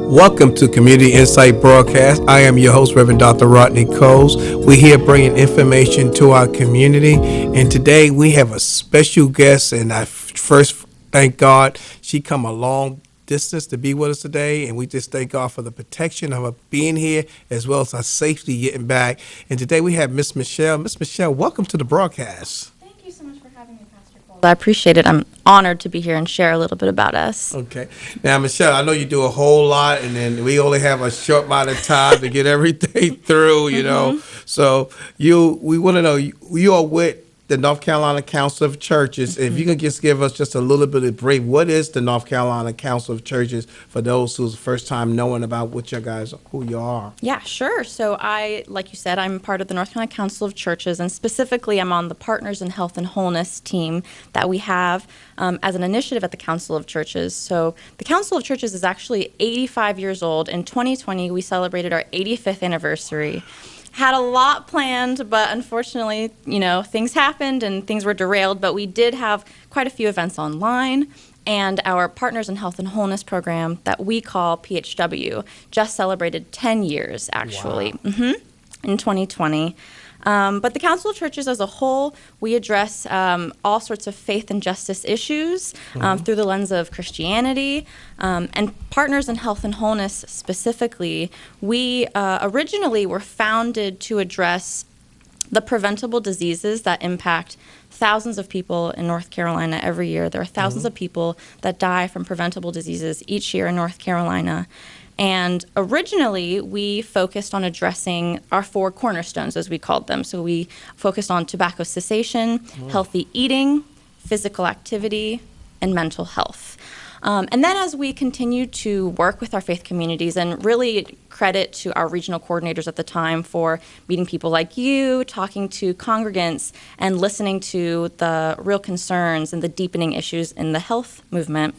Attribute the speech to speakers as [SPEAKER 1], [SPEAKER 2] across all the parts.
[SPEAKER 1] Welcome to Community Insight Broadcast. I am your host, Reverend Dr. Rodney Coles. We're here bringing information to our community, and today we have a special guest, and I first thank God she come a long distance to be with us today, and we just thank God for the protection of her being here as well as our safety getting back. And today we have Miss Michelle. Miss Michelle, welcome to the broadcast.
[SPEAKER 2] Thank you so much for having me, Pastor Cole. I appreciate it. I'm honored to be here and share a little bit about us.
[SPEAKER 1] Okay. Now, Michelle, I know you do a whole lot, and then we only have a short amount of time to get everything through, you know. So we want to know, you are with the North Carolina Council of Churches. If you can just give us just a little bit of brief, what is the North Carolina Council of Churches for those who's first time knowing about what you guys, who you are?
[SPEAKER 2] Yeah, sure. So like you said, I'm part of the North Carolina Council of Churches, and specifically I'm on the Partners in Health and Wholeness team that we have as an initiative at the Council of Churches. So the Council of Churches is actually 85 years old. In 2020, we celebrated our 85th anniversary. Had a lot planned, but unfortunately, things happened and things were derailed, but we did have quite a few events online, and our Partners in Health and Wholeness program that we call PHW just celebrated 10 years, actually, in 2020. But the Council of Churches as a whole, we address all sorts of faith and justice issues through the lens of Christianity. And Partners in Health and Wholeness specifically, we originally were founded to address the preventable diseases that impact thousands of people in North Carolina every year. There are thousands of people that die from preventable diseases each year in North Carolina. And originally, we focused on addressing our four cornerstones, as we called them. So we focused on tobacco cessation, healthy eating, physical activity, and mental health. And then as we continued to work with our faith communities, and really credit to our regional coordinators at the time for meeting people like you, talking to congregants, and listening to the real concerns and the deepening issues in the health movement,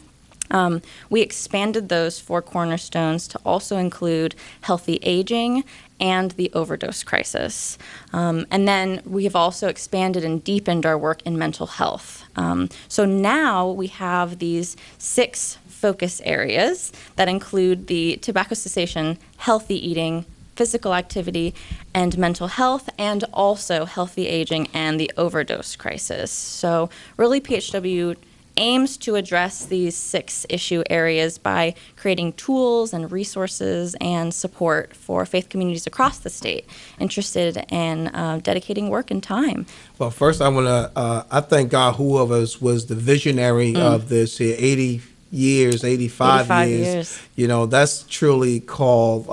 [SPEAKER 2] we expanded those four cornerstones to also include healthy aging and the overdose crisis. And then we have also expanded and deepened our work in mental health. So now we have these 6 focus areas that include the tobacco cessation, healthy eating, physical activity, and mental health, and also healthy aging and the overdose crisis. So really PHW aims to address these 6 issue areas by creating tools and resources and support for faith communities across the state interested in dedicating work and time.
[SPEAKER 1] Well, first I want to, I thank God whoever was the visionary of this here, 85 years. That's truly called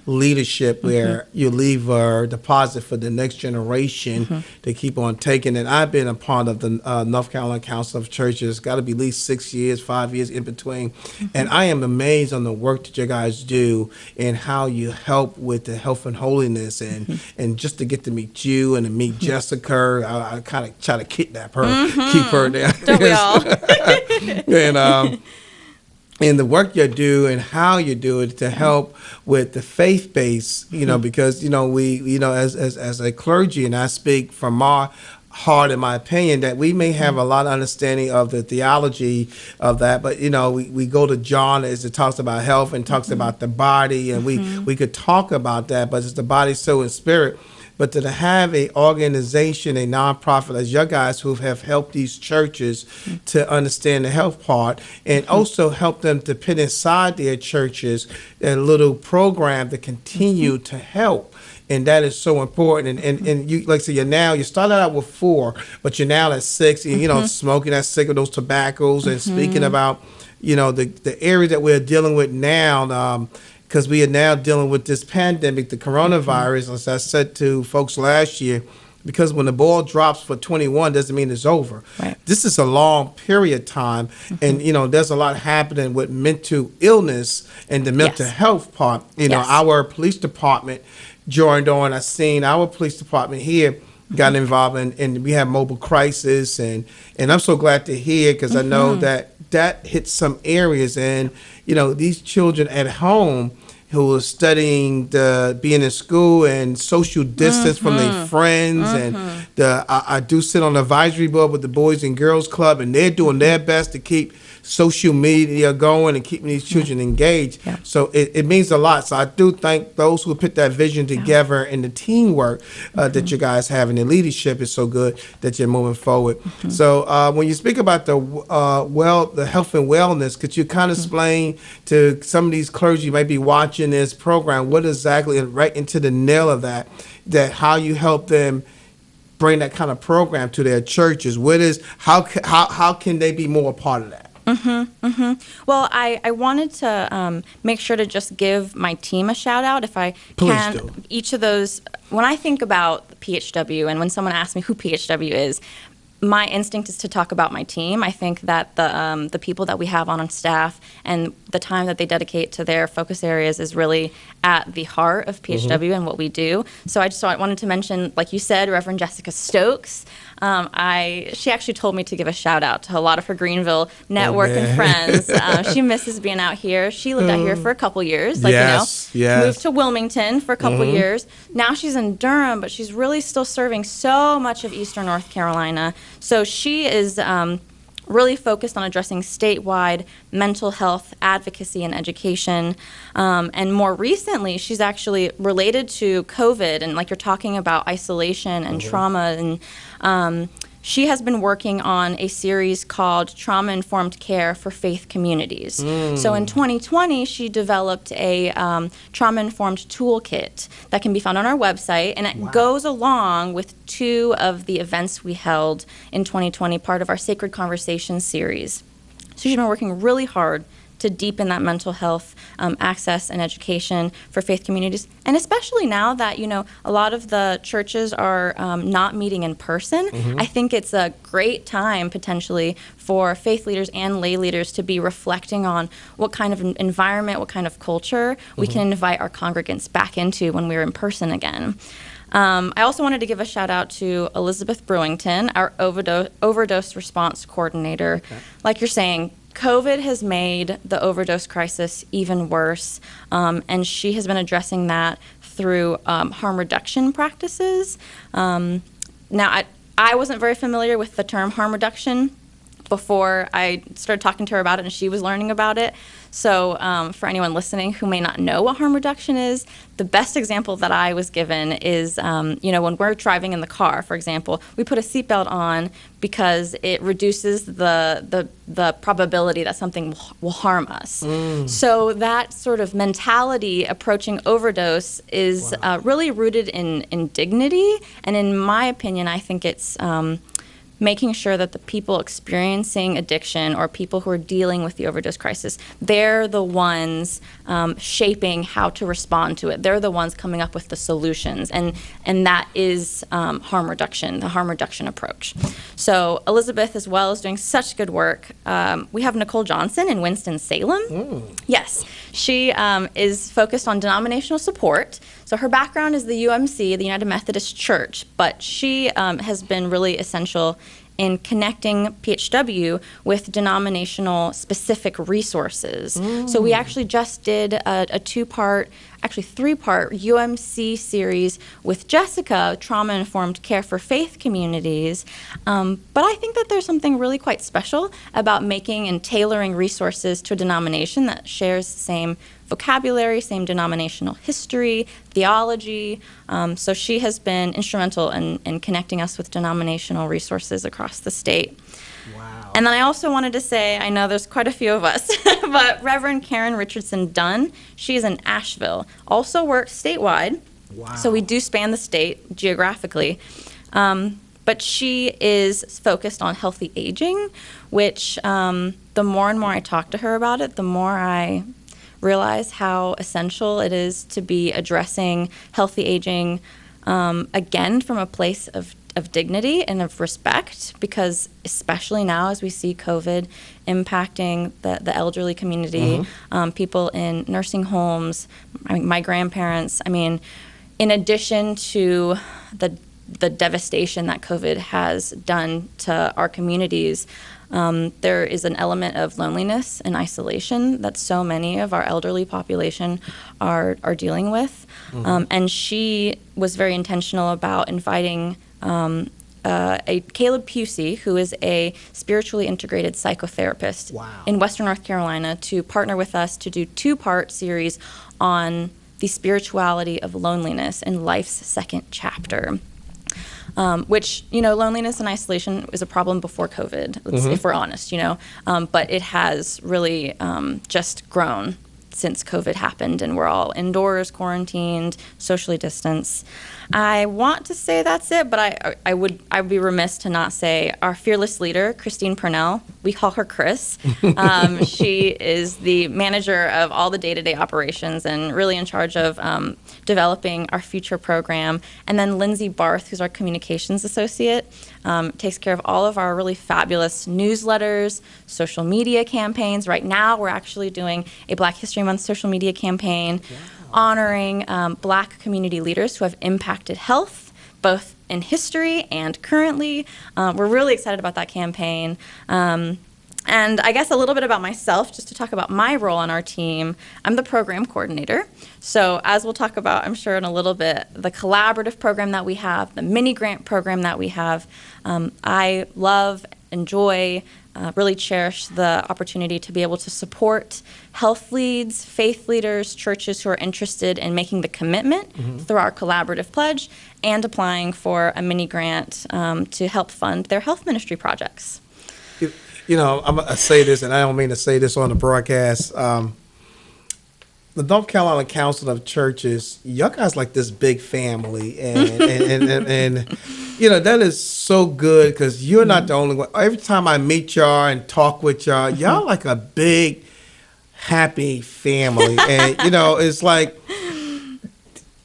[SPEAKER 1] leadership, where you leave a deposit for the next generation to keep on taking. And I've been a part of the North Carolina Council of Churches, got to be at least 6 years, 5 years in between. And I am amazed on the work that you guys do and how you help with the health and holiness, and just to get to meet you and to meet Jessica. I kind of try to kidnap her, keep her there.
[SPEAKER 2] Don't we all?
[SPEAKER 1] And the work you do and how you do it to help with the faith base, because we as a clergy, and I speak from my heart and my opinion, that we may have a lot of understanding of the theology of that, but we go to John as it talks about health and talks about the body, and we could talk about that, but it's the body, soul, and spirit. But to have a organization, a nonprofit as you guys who have helped these churches to understand the health part, and also help them to put inside their churches a little program to continue to help. And that is so important. And you, like I said, you started out with 4, but you're now at 6, and smoking that cigarette, those tobaccos, and speaking about, the area that we're dealing with now, because we are now dealing with this pandemic, the coronavirus, as I said to folks last year, because when the ball drops for 21 doesn't mean it's over.
[SPEAKER 2] Right.
[SPEAKER 1] This is a long period of time, and there's a lot happening with mental illness and the mental health part. Our police department joined on. I've seen our police department here got involved in we have mobile crisis, and I'm so glad to hear, because I know that hits some areas, and these children at home who are studying being in school and social distance from their friends, and I do sit on the advisory board with the Boys and Girls Club, and they're doing their best to keep social media going and keeping these children engaged.
[SPEAKER 2] Yeah.
[SPEAKER 1] So it means a lot. So I do thank those who put that vision together and the teamwork that you guys have, and the leadership is so good that you're moving forward. So when you speak about the health and wellness, could you kind of explain to some of these clergy might be watching this program what exactly, right into the nail of that how you help them bring that kind of program to their churches? How can they be more a part of that?
[SPEAKER 2] Well, I wanted to make sure to just give my team a shout out if I
[SPEAKER 1] Please
[SPEAKER 2] can.
[SPEAKER 1] do.
[SPEAKER 2] Each of those, when I think about PHW and when someone asks me who PHW is, my instinct is to talk about my team. I think that the people that we have on staff and the time that they dedicate to their focus areas is really at the heart of PHW and what we do. So I wanted to mention, like you said, Reverend Jessica Stokes. She actually told me to give a shout out to a lot of her Greenville network and friends. She misses being out here. She lived out here for a couple years, moved to Wilmington for a couple years. Now she's in Durham, but she's really still serving so much of Eastern North Carolina. So she is really focused on addressing statewide mental health advocacy and education. And more recently, she's actually related to COVID and like you're talking about isolation and trauma. And she has been working on a series called Trauma-Informed Care for Faith Communities. So in 2020, she developed a trauma-informed toolkit that can be found on our website, and it goes along with 2 of the events we held in 2020, part of our Sacred Conversations series. So she's been working really hard to deepen that mental health access and education for faith communities. And especially now that, a lot of the churches are not meeting in person, I think it's a great time potentially for faith leaders and lay leaders to be reflecting on what kind of environment, what kind of culture we can invite our congregants back into when we're in person again. I also wanted to give a shout out to Elizabeth Brewington, our overdose response coordinator. Okay. Like you're saying, COVID has made the overdose crisis even worse, and she has been addressing that through harm reduction practices. Now, I wasn't very familiar with the term harm reduction before I started talking to her about it, and she was learning about it. So for anyone listening who may not know what harm reduction is, the best example that I was given is, when we're driving in the car, for example, we put a seatbelt on because it reduces the probability that something will harm us. So that sort of mentality approaching overdose is really rooted in dignity, and in my opinion, I think it's making sure that the people experiencing addiction or people who are dealing with the overdose crisis, they're the ones shaping how to respond to it. They're the ones coming up with the solutions, and that is harm reduction, the harm reduction approach. So Elizabeth, as well, is doing such good work. We have Nicole Johnson in Winston-Salem. Yes, she is focused on denominational support. So her background is the UMC, the United Methodist Church, but she has been really essential in connecting PHW with denominational specific resources. So we actually just did a 2-part, actually 3-part UMC series with Jessica, Trauma-Informed Care for Faith Communities. But I think that there's something really quite special about making and tailoring resources to a denomination that shares the same vocabulary, same denominational history, theology. So she has been instrumental in connecting us with denominational resources across the state.
[SPEAKER 1] Wow.
[SPEAKER 2] And then I also wanted to say, I know there's quite a few of us, but Reverend Karen Richardson Dunn, she is in Asheville, also works statewide.
[SPEAKER 1] Wow.
[SPEAKER 2] So we do span the state geographically. But she is focused on healthy aging, which the more and more I talk to her about it, the more I realize how essential it is to be addressing healthy aging, again, from a place of dignity and of respect, because especially now as we see COVID impacting the elderly community, people in nursing homes, my grandparents, in addition to the devastation that COVID has done to our communities, there is an element of loneliness and isolation that so many of our elderly population are dealing with. And she was very intentional about inviting Caleb Pusey, who is a spiritually integrated psychotherapist in Western North Carolina, to partner with us to do 2-part series on the spirituality of loneliness in life's second chapter. Which, loneliness and isolation is a problem before COVID, if we're honest, but it has really just grown since COVID happened and we're all indoors, quarantined, socially distanced. I want to say that's it, but I would be remiss to not say our fearless leader, Christine Purnell. We call her Chris. She is the manager of all the day-to-day operations and really in charge of developing our future program. And then Lindsay Barth, who's our communications associate, takes care of all of our really fabulous newsletters, social media campaigns. Right now, we're actually doing a Black History Month social media campaign honoring Black community leaders who have impacted health, both in history and currently. We're really excited about that campaign. And I guess a little bit about myself, just to talk about my role on our team. I'm the program coordinator. So as we'll talk about, I'm sure in a little bit, the collaborative program that we have, the mini grant program that we have, I love, enjoy, really cherish the opportunity to be able to support health leads, faith leaders, churches who are interested in making the commitment through our collaborative pledge and applying for a mini grant to help fund their health ministry projects.
[SPEAKER 1] I'm going to say this, and I don't mean to say this on the broadcast. The North Carolina Council of Churches, y'all guys like this big family, and that is so good because you're not the only one. Every time I meet y'all and talk with y'all like a big, happy family, and it's like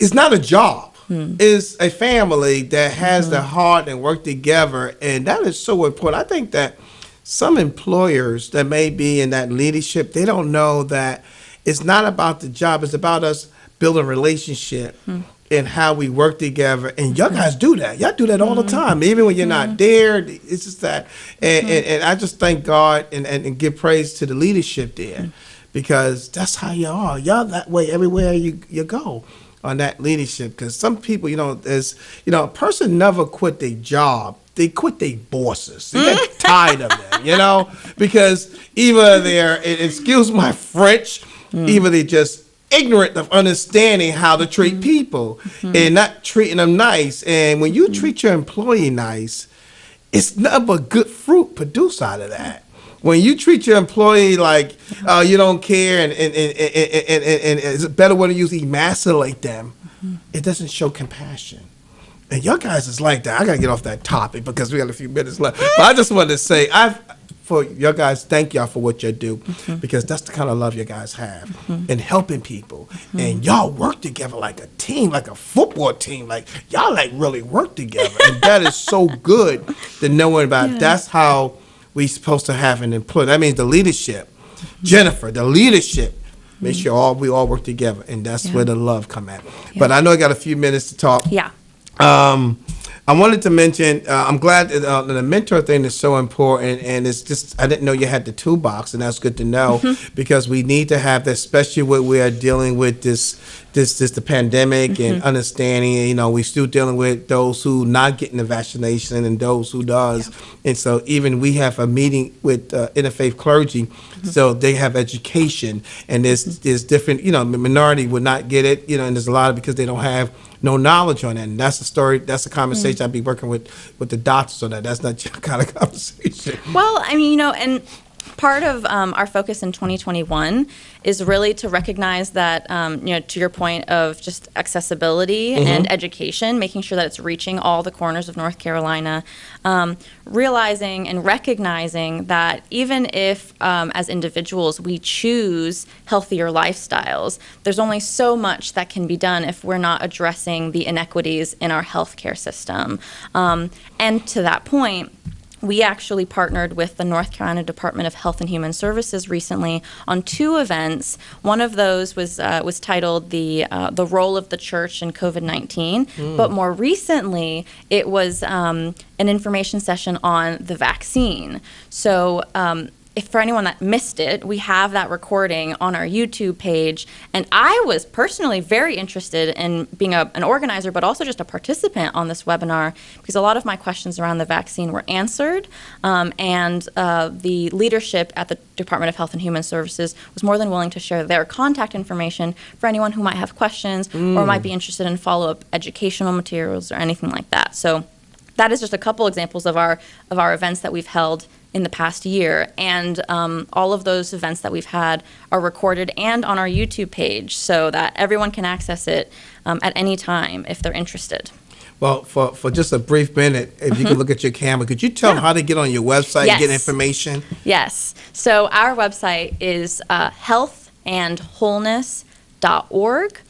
[SPEAKER 1] it's not a job. It's a family that has the heart and work together, and that is so important. I think that some employers that may be in that leadership, they don't know that it's not about the job. It's about us building a relationship and how we work together. And y'all guys do that. Y'all do that all the time. Even when you're not there, it's just that. And I just thank God and give praise to the leadership there because that's how you are. Y'all that way everywhere you go on that leadership. Because some people, a person never quit their job. They quit their bosses. They get tired of them, because either they're, excuse my French, either they're just ignorant of understanding how to treat people and not treating them nice. And when you treat your employee nice, it's nothing but good fruit produced out of that. When you treat your employee like you don't care and it's a better way to use emasculate them, it doesn't show compassion. And y'all guys is like that. I got to get off that topic because we got a few minutes left. But I just wanted to say, for y'all guys, thank y'all for what you do because that's the kind of love you guys have in helping people. And y'all work together like a team, like a football team. Like y'all really work together. And that is so good to knowing about. Yeah. That's how we supposed to have an employee. That means the leadership. Jennifer, the leadership. Make sure we all work together. And that's where the love come at. Yeah. But I know I got a few minutes to talk.
[SPEAKER 2] Yeah.
[SPEAKER 1] I wanted to mention, I'm glad that the mentor thing is so important, and it's just, I didn't know you had the toolbox, and that's good to know, because we need to have that, especially when we are dealing with the pandemic and understanding, we're still dealing with those who not getting the vaccination and those who does. Yeah. And so even we have a meeting with interfaith clergy, so they have education, and there's different, minority would not get it, and there's a lot of, because they don't have no knowledge on that. And that's the story, that's the conversation I'd be working with the doctors on that. That's not your kind of conversation.
[SPEAKER 2] Well, I mean, and part of our focus in 2021 is really to recognize that, to your point of just accessibility and education, making sure that it's reaching all the corners of North Carolina, realizing and recognizing that even if as individuals we choose healthier lifestyles, there's only so much that can be done if we're not addressing the inequities in our healthcare system. And to that point, we actually partnered with the North Carolina Department of Health and Human Services recently on 2 events. One of those was titled the Role of the Church in COVID-19, but more recently it was an information session on the vaccine. So if for anyone that missed it, we have that recording on our YouTube page. And I was personally very interested in being an organizer, but also just a participant on this webinar, because a lot of my questions around the vaccine were answered. And the leadership at the Department of Health and Human Services was more than willing to share their contact information for anyone who might have questions or might be interested in follow-up educational materials or anything like that. So that is just a couple examples of our events that we've held in the past year, and all of those events that we've had are recorded and on our YouTube page so that everyone can access it at any time if they're interested.
[SPEAKER 1] Well, for just a brief minute, if you could look at your camera, could you tell them how to get on your website and get information?
[SPEAKER 2] Yes. So our website is healthandwholeness.org.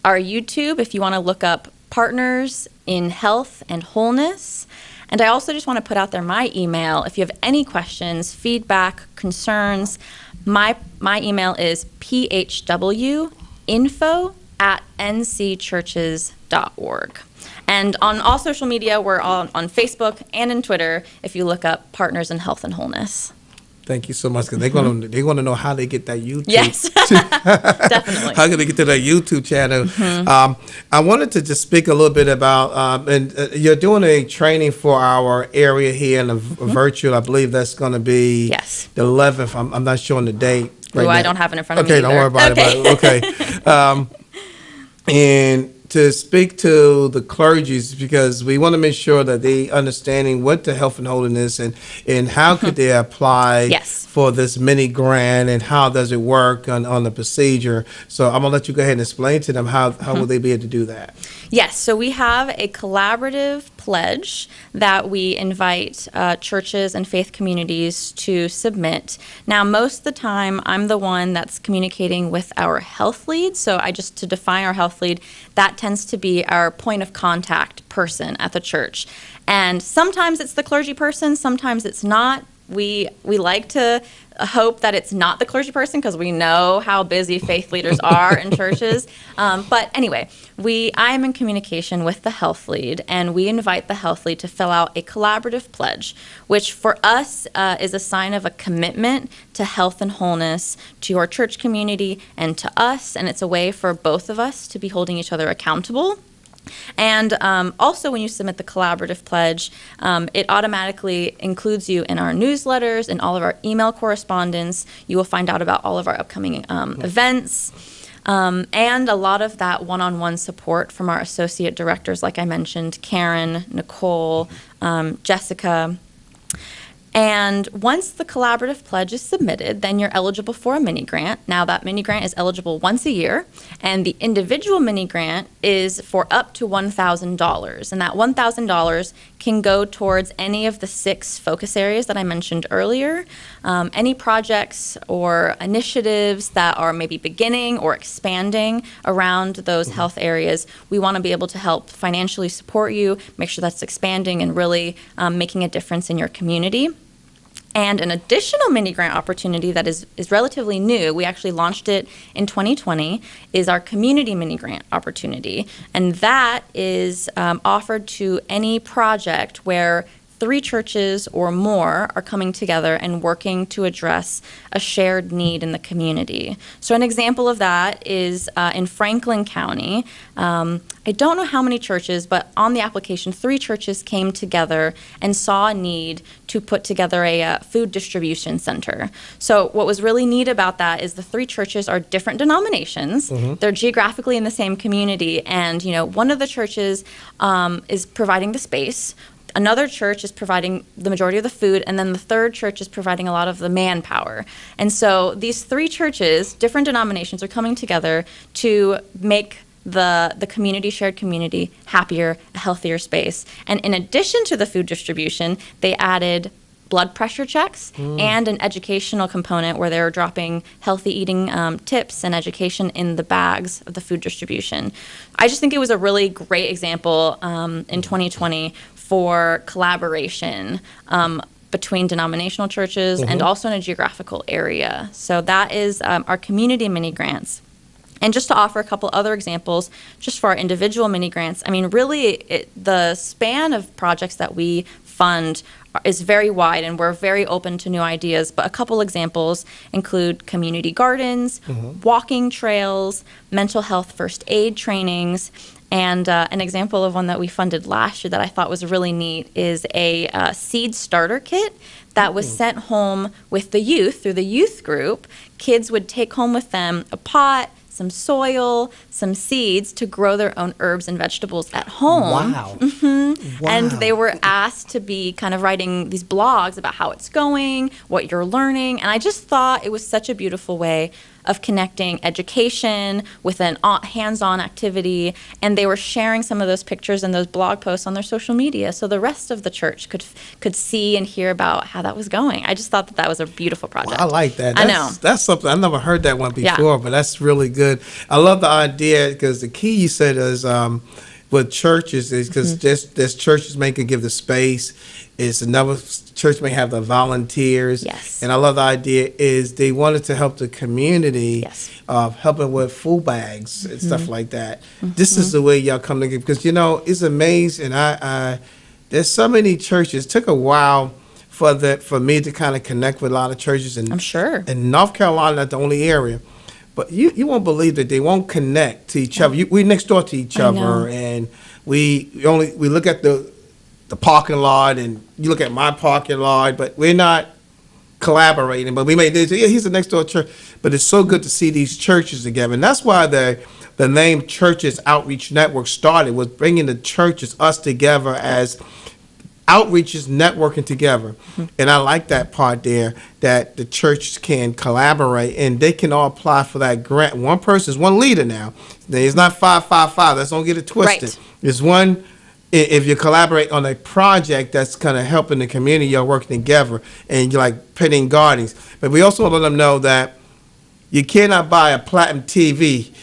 [SPEAKER 2] Our YouTube, if you want to look up Partners in Health and Wholeness. And I also just want to put out there my email. If you have any questions, feedback, concerns, my email is phwinfo@ncchurches.org. And on all social media, we're on Facebook and in Twitter if you look up Partners in Health and Wholeness.
[SPEAKER 1] Thank you so much, because they want to know how they get that YouTube.
[SPEAKER 2] Yes, definitely.
[SPEAKER 1] How can they get to that YouTube channel? I wanted to just speak a little bit about, and you're doing a training for our area here in the virtual. I believe that's going to be the 11th. I'm not sure on the date.
[SPEAKER 2] Right I don't have it in front of me.
[SPEAKER 1] Okay, don't worry about it. Okay. And to speak to the clergy, because we want to make sure that they understanding what the health and holiness and how could they apply for this mini grant, and how does it work on the procedure. So I'm going to let you go ahead and explain to them how will they be able to do that.
[SPEAKER 2] Yes, so we have a collaborative pledge that we invite churches and faith communities to submit. Now, most of the time, I'm the one that's communicating with our health lead. So to define our health lead, that tends to be our point of contact person at the church. And sometimes it's the clergy person, sometimes it's not. We like to hope that it's not the clergy person, because we know how busy faith leaders are in churches. But anyway, I'm in communication with the health lead, and we invite the health lead to fill out a collaborative pledge, which for us is a sign of a commitment to health and wholeness to your church community and to us, and it's a way for both of us to be holding each other accountable. And also, when you submit the collaborative pledge, it automatically includes you in our newsletters and all of our email correspondence. You will find out about all of our upcoming events, and a lot of that one-on-one support from our associate directors, like I mentioned, Karen, Nicole, Jessica. And once the collaborative pledge is submitted, then you're eligible for a mini grant. Now, that mini grant is eligible once a year, and the individual mini grant is for up to $1,000. And that $1,000 can go towards any of the 6 focus areas that I mentioned earlier. Any projects or initiatives that are maybe beginning or expanding around those health areas, we want to be able to help financially support you, make sure that's expanding and really making a difference in your community. And an additional mini grant opportunity that is relatively new, we actually launched it in 2020, is our community mini grant opportunity. And that is offered to any project where 3 churches or more are coming together and working to address a shared need in the community. So an example of that is in Franklin County. I don't know how many churches, but on the application, 3 churches came together and saw a need to put together a food distribution center. So what was really neat about that is the 3 churches are different denominations. They're geographically in the same community, and one of the churches is providing the space. Another church is providing the majority of the food, and then the third church is providing a lot of the manpower. And so these 3 churches, different denominations, are coming together to make the community, shared community, happier, a healthier space. And in addition to the food distribution, they added blood pressure checks and an educational component where they're dropping healthy eating tips and education in the bags of the food distribution. I just think it was a really great example in 2020 for collaboration between denominational churches and also in a geographical area. So that is our community mini grants. And just to offer a couple other examples, just for our individual mini grants, I mean, really, the span of projects that we fund is very wide, and we're very open to new ideas. But a couple examples include community gardens, walking trails, mental health first aid trainings. And an example of one that we funded last year that I thought was really neat is a seed starter kit that was sent home with the youth through the youth group. Kids would take home with them a pot, some soil, some seeds to grow their own herbs and vegetables at home.
[SPEAKER 1] Wow.
[SPEAKER 2] Wow. And they were asked to be kind of writing these blogs about how it's going, what you're learning. And I just thought it was such a beautiful way of connecting education with an hands-on activity, and they were sharing some of those pictures and those blog posts on their social media so the rest of the church could see and hear about how that was going. I just thought that was a beautiful project.
[SPEAKER 1] Well, I like that.
[SPEAKER 2] I know.
[SPEAKER 1] That's something, I never heard that one before, but that's really good. I love the idea, because the key you said is with churches is because this churches may could give the space. Is another church may have the volunteers.
[SPEAKER 2] Yes.
[SPEAKER 1] And I love the idea is they wanted to help the community, helping with food bags and stuff like that. This is the way y'all come together, because it's amazing. I there's so many churches. It took a while for me to kind of connect with a lot of churches, and
[SPEAKER 2] I'm sure.
[SPEAKER 1] in North Carolina, not the only area. But you won't believe that they won't connect to each other. We next door to each other, and we look at the parking lot, and you look at my parking lot, but we're not collaborating. But we may he's the next door church. But it's so good to see these churches together, and that's why the name Churches Outreach Network started, was bringing the churches, us together as outreaches, networking together. And I like that part there, that the church can collaborate and they can all apply for that grant. One person is one leader now. It's not 555. Let's don't get it twisted.
[SPEAKER 2] Right.
[SPEAKER 1] It's one. If you collaborate on a project that's kind of helping the community, you're working together, and you're like Peedin Gardens. But we also let them know that you cannot buy a platinum TV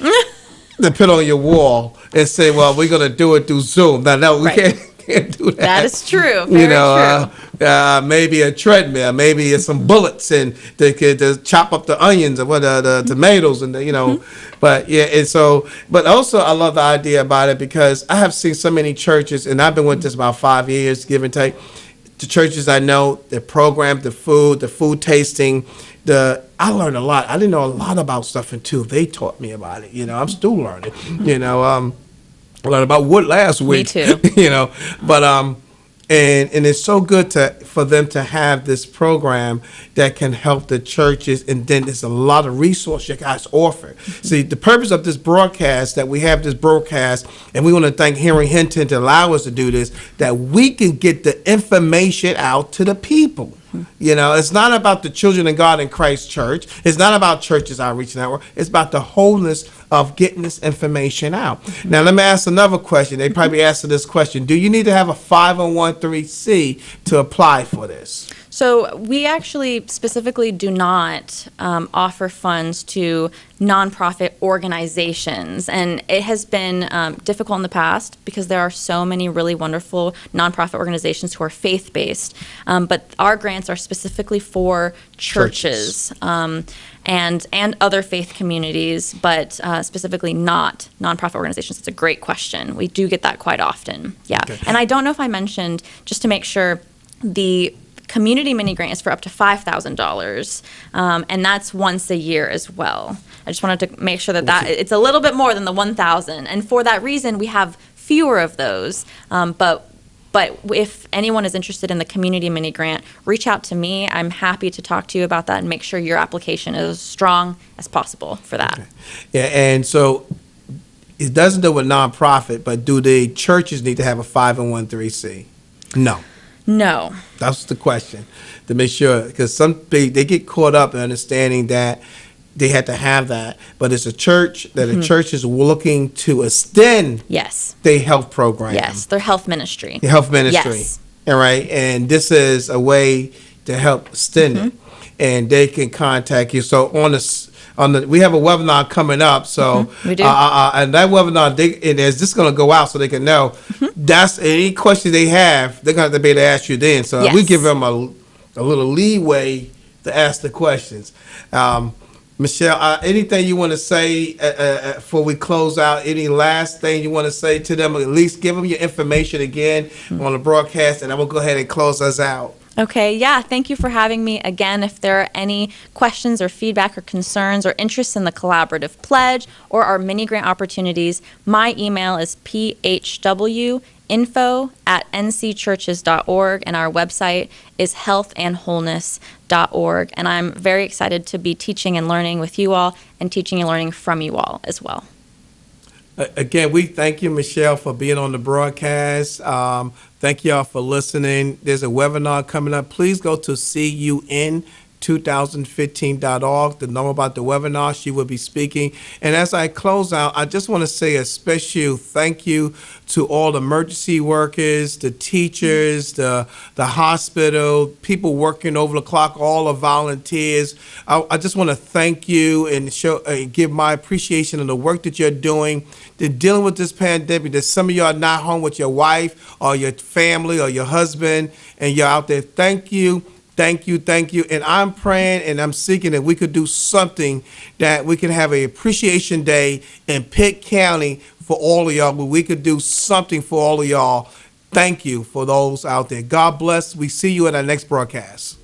[SPEAKER 1] to put on your wall and say, well, we're going to do it through Zoom. No, we can't do that.
[SPEAKER 2] That is true. Very true.
[SPEAKER 1] Maybe a treadmill, maybe some bullets, and they could chop up the onions or the tomatoes, and But yeah, and so, but also I love the idea about it, because I have seen so many churches, and I've been with this about 5 years, give and take. The churches I know, the program, the food tasting, I learned a lot. I didn't know a lot about stuff until they taught me about it. I'm still learning. I learned about wood last week.
[SPEAKER 2] Me too.
[SPEAKER 1] But and it's so good for them to have this program that can help the churches, and then there's a lot of resources you guys offer. See, the purpose of this broadcast, that we have this broadcast, and we want to thank Henry Hinton to allow us to do this, that we can get the information out to the people. It's not about the Children of God in Christ Church. It's not about Churches Outreach Network. It's about the wholeness of getting this information out. Now, let me ask another question. They probably asked this question. Do you need to have a 501(c) to apply for this?
[SPEAKER 2] So we actually specifically do not offer funds to nonprofit organizations, and it has been difficult in the past because there are so many really wonderful nonprofit organizations who are faith-based, but our grants are specifically for churches. And other faith communities, but specifically not nonprofit organizations. It's a great question. We do get that quite often. Yeah. Okay. And I don't know if I mentioned, just to make sure, the community mini grant is for up to $5,000, and that's once a year as well. I just wanted to make sure that it's a little bit more than the $1,000, and for that reason, we have fewer of those. But if anyone is interested in the community mini grant, reach out to me. I'm happy to talk to you about that and make sure your application is as strong as possible for that.
[SPEAKER 1] Okay. Yeah, and so it doesn't do with nonprofit, but do the churches need to have a 501(c)? No.
[SPEAKER 2] No.
[SPEAKER 1] That's the question, to make sure, because they get caught up in understanding that they had to have that, but it's a church that a church is looking to extend their health program.
[SPEAKER 2] Yes, their health ministry.
[SPEAKER 1] The health ministry.
[SPEAKER 2] Yes.
[SPEAKER 1] All right, and this is a way to help extend it, and they can contact you. So we have a webinar coming up, so
[SPEAKER 2] we do.
[SPEAKER 1] And that webinar, is just going to go out so they can know. That's any questions they have, they're going to have to be able to ask you then. So we give them a little leeway to ask the questions. Michelle, anything you want to say before we close out? Any last thing you want to say to them? At least give them your information again on the broadcast, and I will go ahead and close us out.
[SPEAKER 2] Okay, yeah, thank you for having me again. If there are any questions or feedback or concerns or interest in the collaborative pledge or our mini grant opportunities, my email is phwinfo@ncchurches.org, and our website is healthandwholeness.org. And I'm very excited to be teaching and learning with you all and teaching and learning from you all as well.
[SPEAKER 1] Again, we thank you, Michelle, for being on the broadcast. Thank y'all for listening. There's a webinar coming up. Please go to CUN2015.org to know about the webinar. She will be speaking. And as I close out, I just want to say a special thank you to all the emergency workers, the teachers, the hospital, people working over the clock, all the volunteers. I just want to thank you and give my appreciation of the work that you're doing. They're dealing with this pandemic. That some of you are not home with your wife or your family or your husband, and you're out there. Thank you. Thank you, thank you. And I'm praying and I'm seeking that we could do something, that we can have an appreciation day in Pitt County for all of y'all, where we could do something for all of y'all. Thank you for those out there. God bless. We see you at our next broadcast.